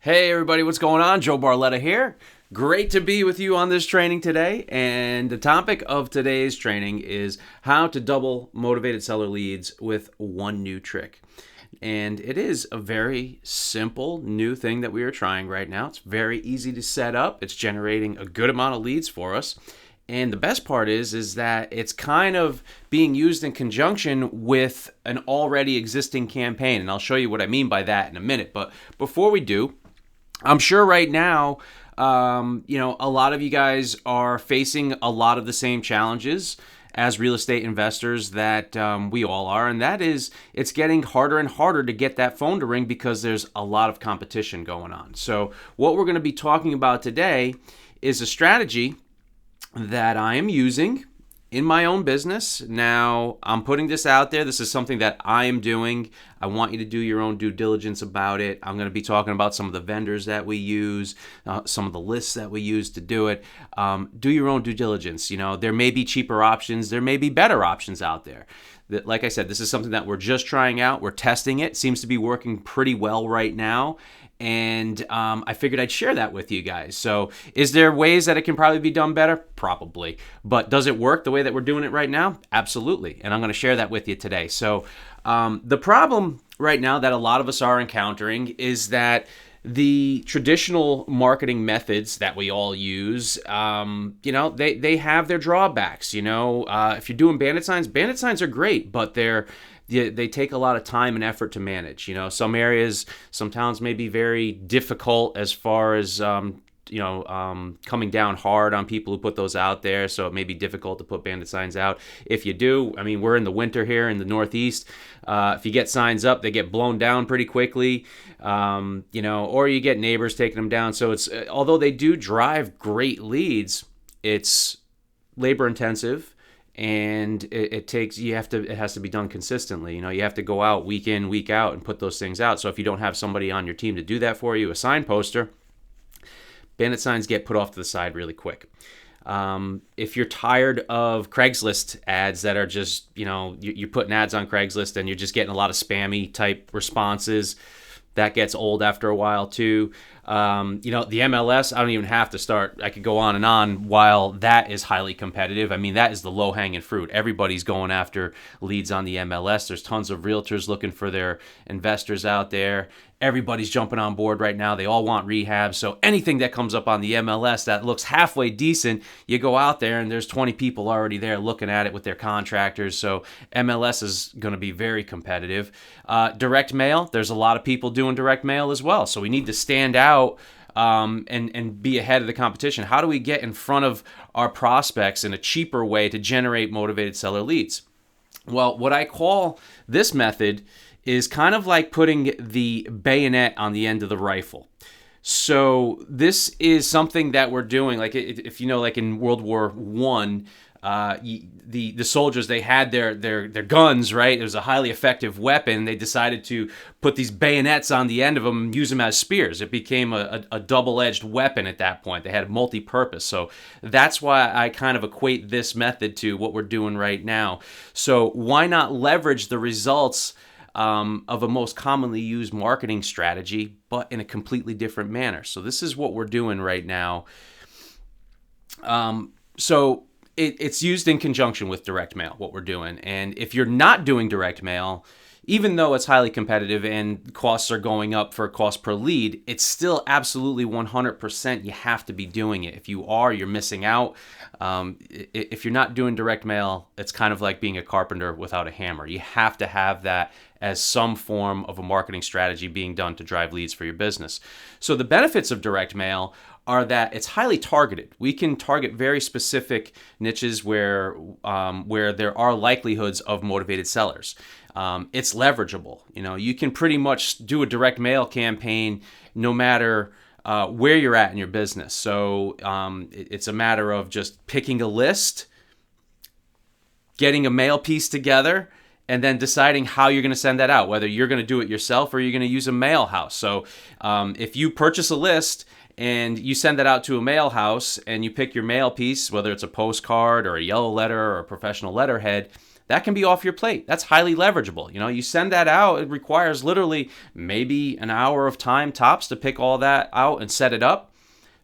Hey everybody, what's going on? Joe Barletta here. Great to be with you on this training today. And the topic of today's training is how to double motivated seller leads with one new trick. And it is a very simple new thing that we are trying right now. It's very easy to set up. It's generating a good amount of leads for us. And the best part is that it's kind of being used in conjunction with an already existing campaign. And I'll show you what I mean by that in a minute. But before we do, I'm sure right now, a lot of you guys are facing a lot of the same challenges as real estate investors that we all are. And that is, it's getting harder and harder to get that phone to ring because there's a lot of competition going on. So what we're going to be talking about today is a strategy that I am using in my own business. Now, I'm putting this out there. This is something that I am doing. I want you to do your own due diligence about it. I'm going to be talking about some of the vendors that we use, some of the lists that we use to do it. Do your own due diligence. There may be cheaper options. There may be better options out there. Like I said, this is something that we're just trying out. We're testing it. Seems to be working pretty well right now. And I figured I'd share that with you guys. So is there ways that it can probably be done better? Probably. But does it work the way that we're doing it right now? Absolutely. And I'm going to share that with you today. So the problem right now that a lot of us are encountering is that the traditional marketing methods that we all use, they have their drawbacks. If you're doing bandit signs are great, but they take a lot of time and effort to manage. Some areas, some towns may be very difficult as far as, coming down hard on people who put those out there. So it may be difficult to put bandit signs out. If you do, we're in the winter here in the Northeast. If you get signs up, they get blown down pretty quickly, or you get neighbors taking them down. So it's, although they do drive great leads, it's labor intensive. And it has to be done consistently. You have to go out week in, week out and put those things out. So if you don't have somebody on your team to do that for you, a sign poster, bandit signs get put off to the side really quick. If you're tired of Craigslist ads that are just, you're putting ads on Craigslist and you're just getting a lot of spammy type responses, that gets old after a while too. The MLS, I don't even have to start. I could go on and on while that is highly competitive. That is the low-hanging fruit. Everybody's going after leads on the MLS. There's tons of realtors looking for their investors out there. Everybody's jumping on board right now. They all want rehab. So anything that comes up on the MLS that looks halfway decent, you go out there and there's 20 people already there looking at it with their contractors. So MLS is going to be very competitive. Direct mail, there's a lot of people doing direct mail as well. So we need to stand out and be ahead of the competition. How do we get in front of our prospects in a cheaper way to generate motivated seller leads? Well, what I call this method is kind of like putting the bayonet on the end of the rifle. So this is something that we're doing, like if like in World War I, the soldiers, they had their guns, right? It was a highly effective weapon. They decided to put these bayonets on the end of them and use them as spears. It became a double-edged weapon at that point. They had multi-purpose. So that's why I kind of equate this method to what we're doing right now. So why not leverage the results of a most commonly used marketing strategy, but in a completely different manner? So this is what we're doing right now. It's used in conjunction with direct mail, what we're doing. And if you're not doing direct mail, even though it's highly competitive and costs are going up for cost per lead, it's still absolutely 100% you have to be doing it. If you are, you're missing out. If you're not doing direct mail, it's kind of like being a carpenter without a hammer. You have to have that as some form of a marketing strategy being done to drive leads for your business. So the benefits of direct mail are that it's highly targeted. We can target very specific niches where there are likelihoods of motivated sellers. It's leverageable. You can pretty much do a direct mail campaign no matter where you're at in your business. So it's a matter of just picking a list, getting a mail piece together, and then deciding how you're going to send that out, whether you're going to do it yourself or you're going to use a mail house. So if you purchase a list and you send that out to a mail house and you pick your mail piece, whether it's a postcard or a yellow letter or a professional letterhead, that can be off your plate. That's highly leverageable. You send that out, it requires literally maybe an hour of time tops to pick all that out and set it up.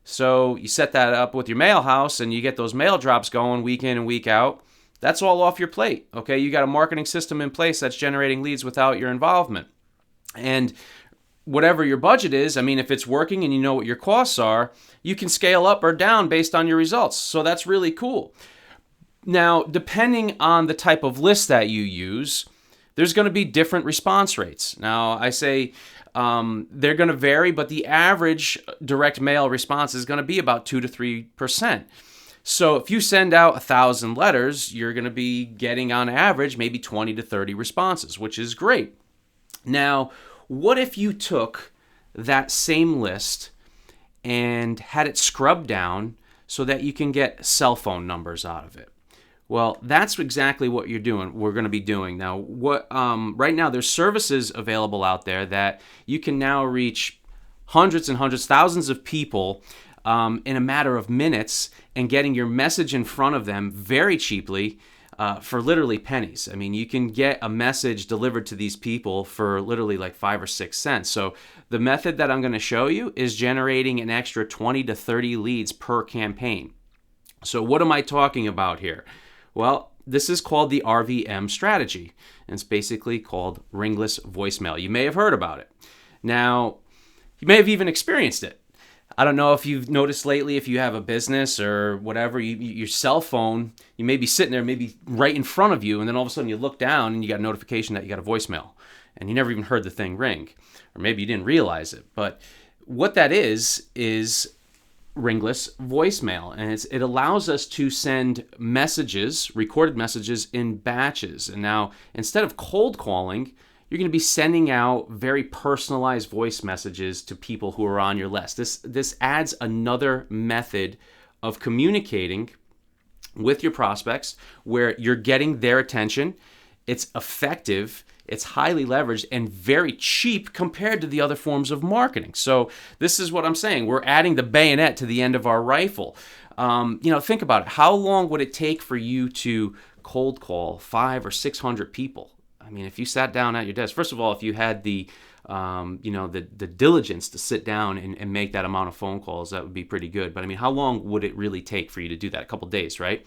So you set that up with your mail house and you get those mail drops going week in and week out. That's all off your plate, okay? You got a marketing system in place that's generating leads without your involvement. And whatever your budget is, if it's working and you know what your costs are, you can scale up or down based on your results. So that's really cool. Now, depending on the type of list that you use, there's going to be different response rates. Now, I say they're going to vary, but the average direct mail response is going to be about 2 to 3%. So if you send out 1,000 letters, you're going to be getting on average maybe 20 to 30 responses, which is great. Now, what if you took that same list and had it scrubbed down so that you can get cell phone numbers out of it? Well, that's exactly what we're going to be doing. Now, right now there's services available out there that you can now reach hundreds and hundreds, thousands of people in a matter of minutes and getting your message in front of them very cheaply for literally pennies. You can get a message delivered to these people for literally like 5 or 6 cents. So the method that I'm going to show you is generating an extra 20 to 30 leads per campaign. So what am I talking about here? Well, this is called the RVM strategy, and it's basically called Ringless voicemail. You may have heard about it. Now, you may have even experienced it. I don't know if you've noticed lately, if you have a business or whatever, your cell phone, you may be sitting there maybe right in front of you, and then all of a sudden you look down and you got a notification that you got a voicemail, and you never even heard the thing ring, or maybe you didn't realize it. But what that is Ringless voicemail, and it allows us to send messages, recorded messages, in batches. And now, instead of cold calling, you're going to be sending out very personalized voice messages to people who are on your list. This adds another method of communicating with your prospects where you're getting their attention. It's effective, it's highly leveraged, and very cheap compared to the other forms of marketing. So this is what I'm saying. We're adding the bayonet to the end of our rifle. Think about it. How long would it take for you to cold call 500 or 600 people? If you sat down at your desk, first of all, if you had the diligence to sit down and make that amount of phone calls, that would be pretty good. But how long would it really take for you to do that? A couple days, right?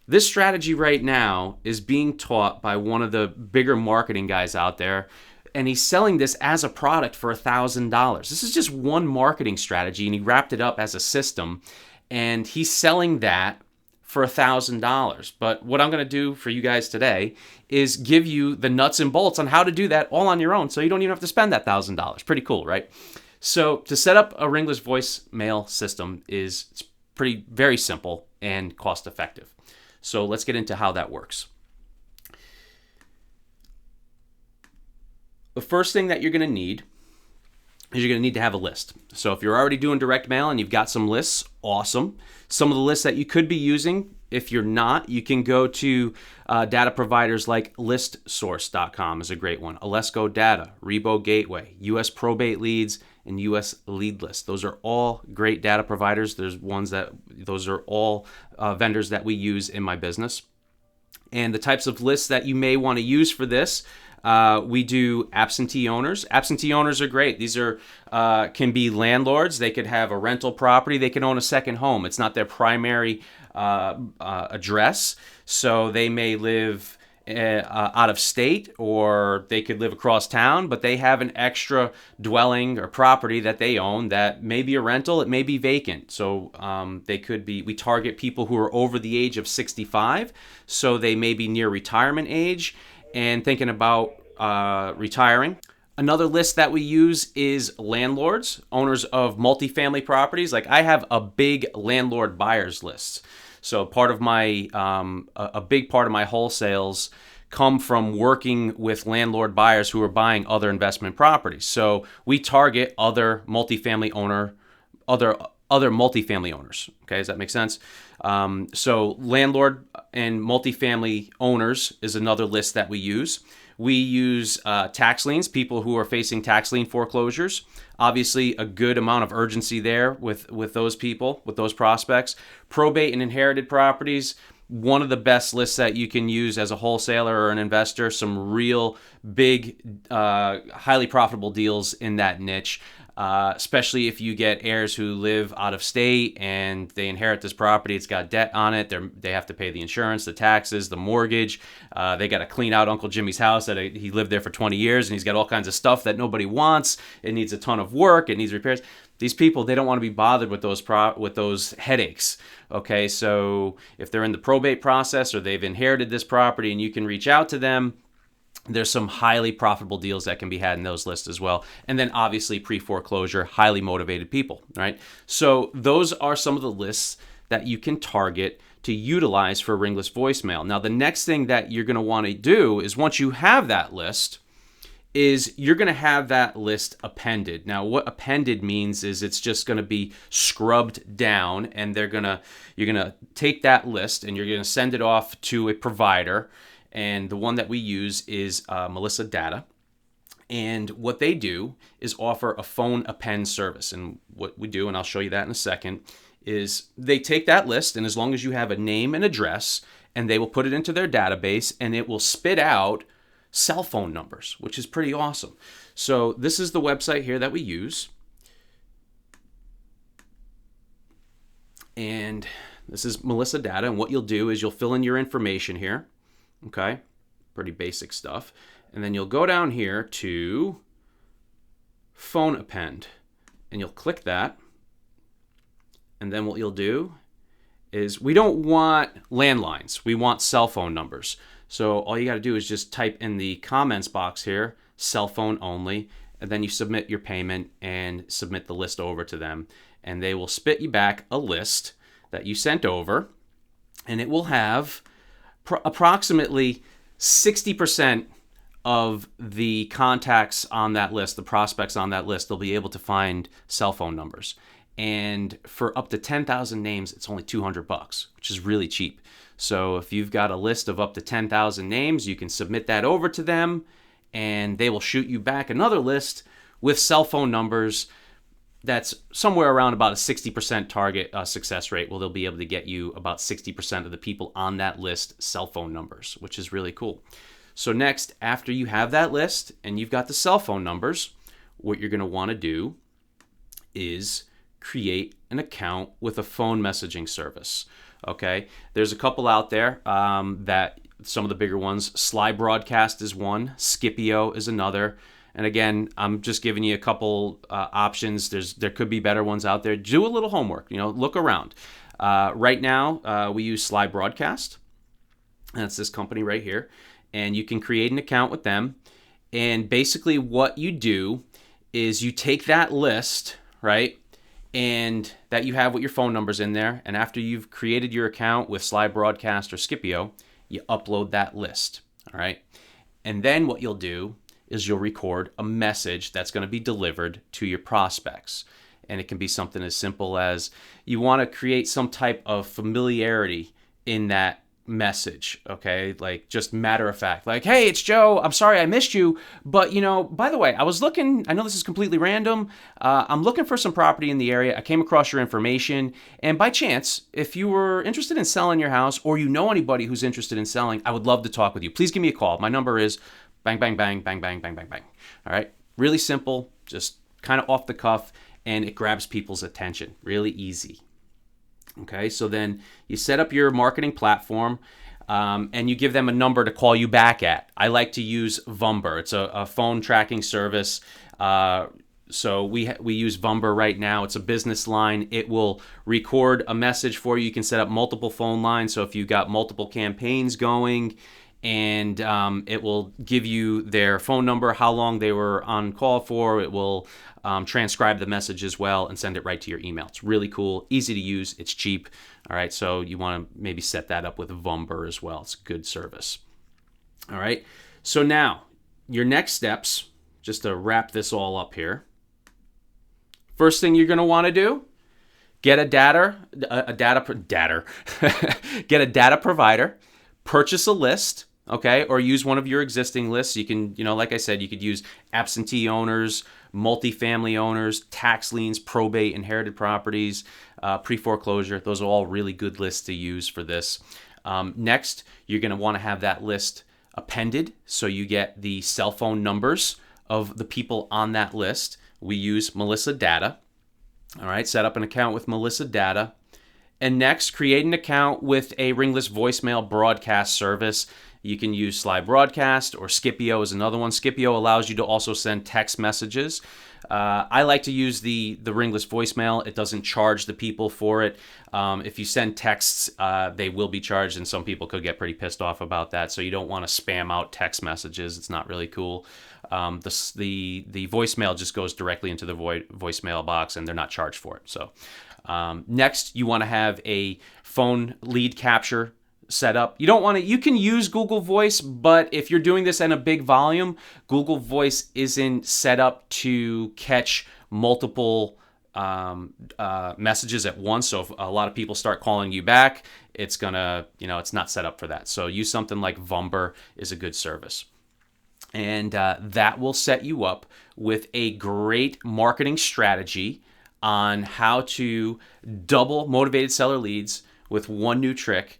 This strategy right now is being taught by one of the bigger marketing guys out there, and he's selling this as a product for $1,000. This is just one marketing strategy, and he wrapped it up as a system, and he's selling that for $1,000. But what I'm going to do for you guys today is give you the nuts and bolts on how to do that all on your own, so you don't even have to spend that $1,000. Pretty cool, right? So to set up a Ringless voicemail system it's very simple and cost effective. So let's get into how that works. The first thing that you're going to need is you're going to need to have a list. So if you're already doing direct mail and you've got some lists, awesome. Some of the lists that you could be using, if you're not, you can go to data providers like listsource.com is a great one. Alesco Data, Rebo Gateway, US Probate Leads, and US Lead List. Those are all great data providers. Those are all vendors that we use in my business. And the types of lists that you may want to use for this, we do absentee owners. Absentee owners are great. These can be landlords. They could have a rental property. They can own a second home. It's not their primary address, so they may live out of state, or they could live across town, but they have an extra dwelling or property that they own that may be a rental, it may be vacant. So we target people who are over the age of 65, so they may be near retirement age and thinking about retiring. Another list that we use is landlords, owners of multifamily properties. Like I have a big landlord buyers list. So part of my a big part of my wholesales come from working with landlord buyers who are buying other investment properties. So we target other multifamily owners. Okay, does that make sense? So landlord and multifamily owners is another list that we use. We use tax liens, people who are facing tax lien foreclosures. Obviously, a good amount of urgency there with those people, with those prospects. Probate and inherited properties. one of the best lists that you can use as a wholesaler or an investor. Some real big, highly profitable deals in that niche. Especially if you get heirs who live out of state and they inherit this property. It's got debt on it. They have to pay the insurance, the taxes, the mortgage. They got to clean out Uncle Jimmy's house that he lived there for 20 years, and he's got all kinds of stuff that nobody wants. It needs a ton of work. It needs repairs. These people, they don't want to be bothered with those headaches. Okay, so if they're in the probate process or they've inherited this property and you can reach out to them, there's some highly profitable deals that can be had in those lists as well. And then obviously pre-foreclosure, highly motivated people, right? So those are some of the lists that you can target to utilize for Ringless voicemail. Now, the next thing that you're going to want to do is once you have that list, is you're going to have that list appended. Now, what appended means is it's just going to be scrubbed down, and you're going to take that list and you're going to send it off to a provider. And the one that we use is Melissa Data. And what they do is offer a phone append service. And what we do, and I'll show you that in a second, is they take that list, and as long as you have a name and address, and they will put it into their database, and it will spit out cell phone numbers, which is pretty awesome. So this is the website here that we use. And this is Melissa Data. And what you'll do is you'll fill in your information here. Okay, pretty basic stuff. And then you'll go down here to phone append, and you'll click that. And then what you'll do is, we don't want landlines, we want cell phone numbers. So all you got to do is just type in the comments box here, cell phone only, and then you submit your payment and submit the list over to them. And they will spit you back a list that you sent over, and it will have approximately 60% of the contacts on that list, the prospects on that list, they'll be able to find cell phone numbers. And for up to 10,000 names, it's only $200, which is really cheap. So if you've got a list of up to 10,000 names, you can submit that over to them, and they will shoot you back another list with cell phone numbers that's somewhere around about a 60% target success rate. Well, they'll be able to get you about 60% of the people on that list cell phone numbers, which is really cool. So next, after you have that list and you've got the cell phone numbers, what you're going to want to do is create an account with a phone messaging service. Okay, there's a couple out there that some of the bigger ones. Sly Broadcast is one, Scipio is another. And again, I'm just giving you a couple options. There could be better ones out there. Do a little homework, look around. Right now, we use Sly Broadcast. That's this company right here. And you can create an account with them. And basically what you do is you take that list, right, and that you have with your phone numbers in there. And after you've created your account with Sly Broadcast or Scipio, you upload that list, all right? And then what you'll do is you'll record a message that's going to be delivered to your prospects. And it can be something as simple as you want to create some type of familiarity in that message, okay? Like just matter of fact, like, hey, it's Joe. I'm sorry I missed you. But, by the way, I was looking, I know this is completely random. I'm looking for some property in the area. I came across your information. And by chance, if you were interested in selling your house or you know anybody who's interested in selling, I would love to talk with you. Please give me a call. My number is bang, bang, bang, bang, bang, bang, bang, bang. All right. Really simple, just kind of off the cuff, and it grabs people's attention. Really easy. Okay. So then you set up your marketing platform and you give them a number to call you back at. I like to use Vumber. It's a phone tracking service. So we use Vumber right now. It's a business line. It will record a message for you. You can set up multiple phone lines. So if you've got multiple campaigns going, and it will give you their phone number, how long they were on call for. It will transcribe the message as well and send it right to your email. It's really cool, easy to use, it's cheap. All right, so you want to maybe set that up with Vumber as well. It's a good service. All right, so now your next steps, just to wrap this all up here. First thing you're going to want to do, get a data get a data provider, purchase a list. Okay, or use one of your existing lists. You can, like I said, you could use absentee owners, multifamily owners, tax liens, probate, inherited properties, pre-foreclosure. Those are all really good lists to use for this. Next, you're going to want to have that list appended so you get the cell phone numbers of the people on that list. We use Melissa Data. All right, set up an account with Melissa Data. And next, create an account with a Ringless voicemail broadcast service. You can use Slide Broadcast, or Scipio is another one. Scipio allows you to also send text messages. I like to use the Ringless voicemail. It doesn't charge the people for it. If you send texts, they will be charged, and some people could get pretty pissed off about that. So you don't want to spam out text messages. It's not really cool. The voicemail just goes directly into the voicemail box, and they're not charged for it. So next, you want to have a phone lead capture set up. You don't want to, you can use Google Voice, but if you're doing this in a big volume, Google Voice isn't set up to catch multiple messages at once. So if a lot of people start calling you back, it's gonna, it's not set up for that. So use something like Vumber is a good service. And that will set you up with a great marketing strategy on how to double motivated seller leads with one new trick.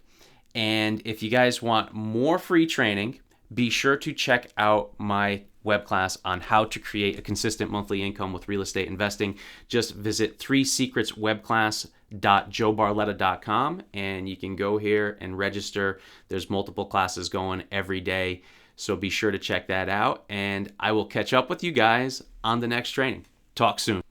And if you guys want more free training, be sure to check out my web class on how to create a consistent monthly income with real estate investing. Just visit 3secretswebclass.joebarletta.com and you can go here and register. There's multiple classes going every day. So be sure to check that out, and I will catch up with you guys on the next training. Talk soon.